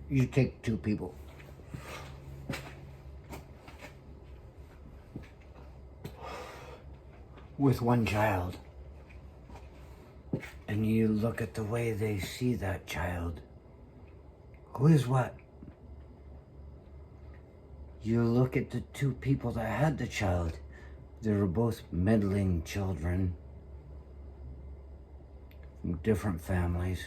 You take two people. With one child. And you look at the way they see that child. Who is what? You look at the two people that had the child. They were both meddling children from different families.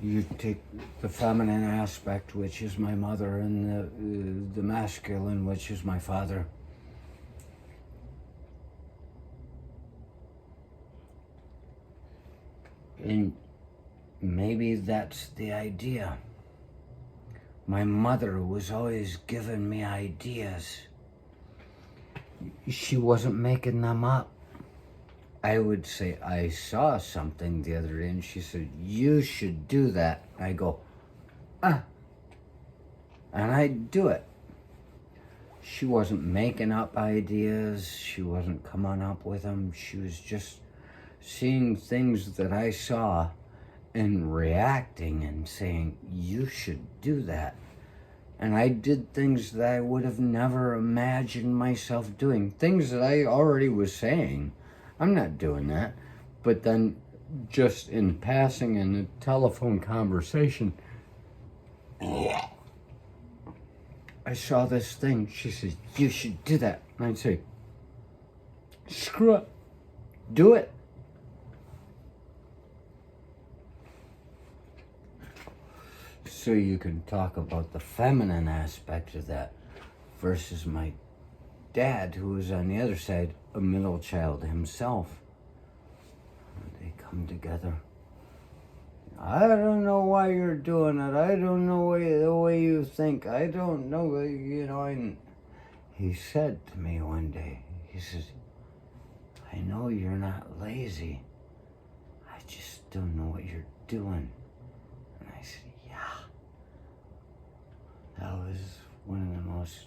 You take the feminine aspect, which is my mother, and the masculine, which is my father. And maybe that's the idea. My mother was always giving me ideas. She wasn't making them up. I would say, I saw something the other day, and she said, you should do that. I go, and I'd do it. She wasn't making up ideas. She wasn't coming up with them. She was just seeing things that I saw and reacting and saying, you should do that. And I did things that I would have never imagined myself doing. Things that I already was saying. I'm not doing that. But then just in passing in a telephone conversation, I saw this thing. She says, you should do that. And I'd say, screw it. Do it. So you can talk about the feminine aspect of that versus my dad, who was on the other side, a middle child himself. They come together. I don't know why you're doing it. I don't know the way you think. I don't know, And he said to me one day, he says, I know you're not lazy. I just don't know what you're doing. And I said, yeah. That was one of the most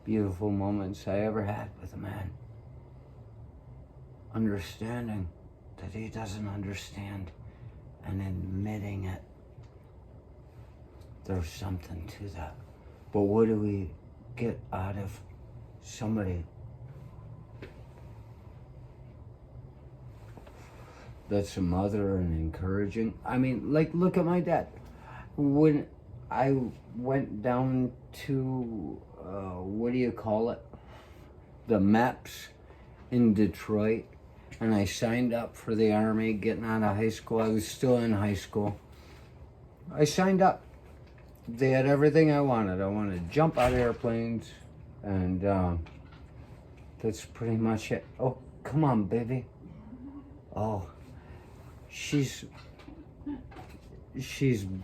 beautiful moments I ever had with a man. Understanding that he doesn't understand and admitting it. There's something to that. But what do we get out of somebody that's a mother and encouraging? I mean, like, look at my dad. When I went down to, what do you call it? The MEPS in Detroit, and I signed up for the Army, getting out of high school. I was still in high school. I signed up. They had everything I wanted. I wanted to jump out of airplanes, and that's pretty much it. Oh, come on, baby. Oh, she's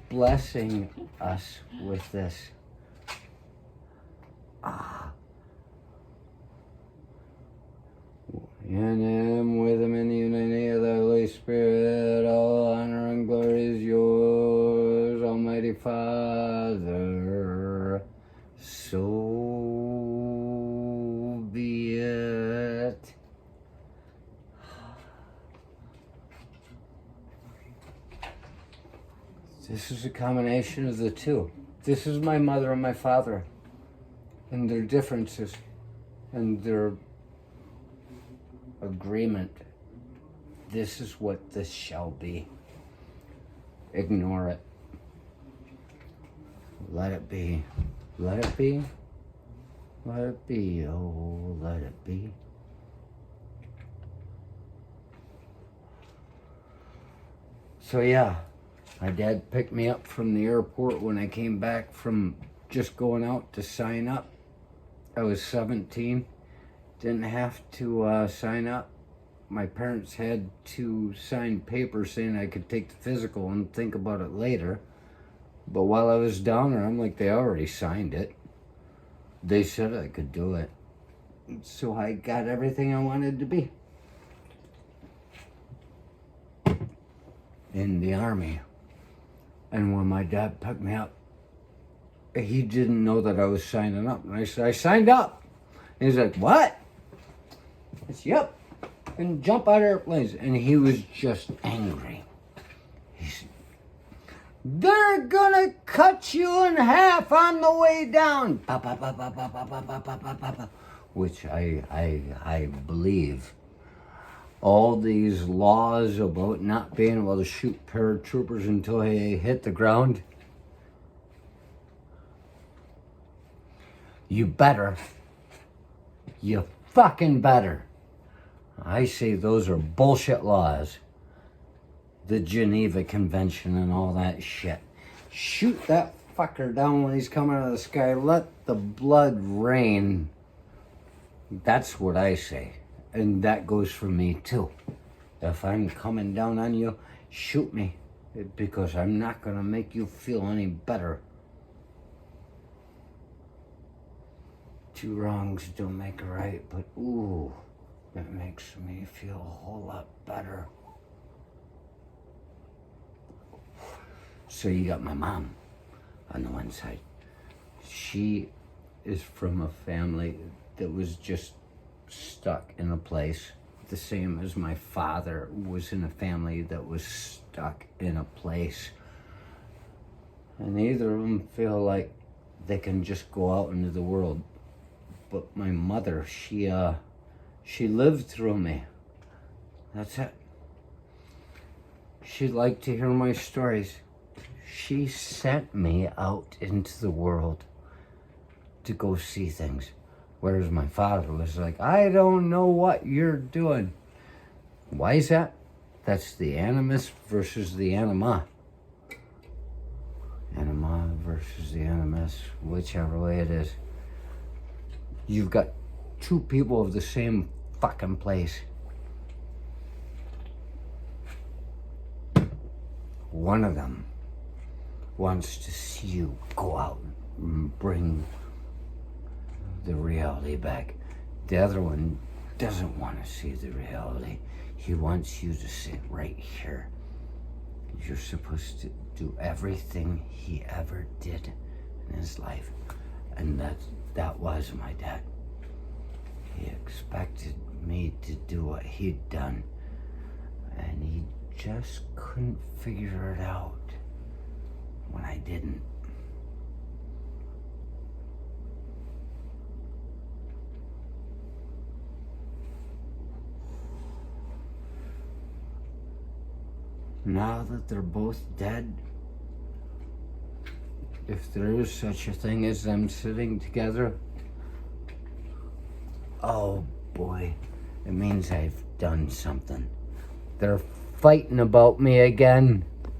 blessing us with this. In him, with him, in the unity of the Holy Spirit, all honor and glory is yours, Almighty Father. So be it. This is a combination of the two. This is my mother and my father, and their differences, and their agreement. This is what this shall be. Ignore it. Let it be. Let it be. Let it be. Oh, let it be. So yeah, my dad picked me up from the airport when I came back from just going out to sign up. I was 17. Didn't have to sign up. My parents had to sign papers saying I could take the physical and think about it later. But while I was down there, I'm like, they already signed it. They said I could do it. So I got everything I wanted to be. In the Army. And when my dad picked me up, he didn't know that I was signing up. And I said, I signed up. And he's like, what? I said, yep. fucking jump out of airplanes. And he was just angry. He's, they're gonna cut you in half on the way down. Pa, pa, pa, pa, pa, pa, pa, pa, pa, pa, pa, pa. Which I believe. All these laws about not being able to shoot paratroopers until they hit the ground. You better. You fucking better. I say those are bullshit laws. The Geneva Convention and all that shit. Shoot that fucker down when he's coming out of the sky. Let the blood rain. That's what I say. And that goes for me too. If I'm coming down on you, shoot me. Because I'm not going to make you feel any better. Two wrongs don't make a right, but ooh, it makes me feel a whole lot better. So you got my mom on the one side. She is from a family that was just stuck in a place, the same as my father was in a family that was stuck in a place. And neither of them feel like they can just go out into the world. But my mother, she lived through me. That's it. She liked to hear my stories. She sent me out into the world to go see things. Whereas my father was like, I don't know what you're doing. Why is that? That's the animus versus the anima. Anima versus the animus, whichever way it is. You've got two people of the same fucking place. One of them wants to see you go out and bring the reality back. The other one doesn't want to see the reality. He wants you to sit right here. You're supposed to do everything he ever did in his life. And that was my dad. He expected me to do what he'd done. And he just couldn't figure it out when I didn't. Now that they're both dead, if there is such a thing as them sitting together, oh boy, it means I've done something. They're fighting about me again.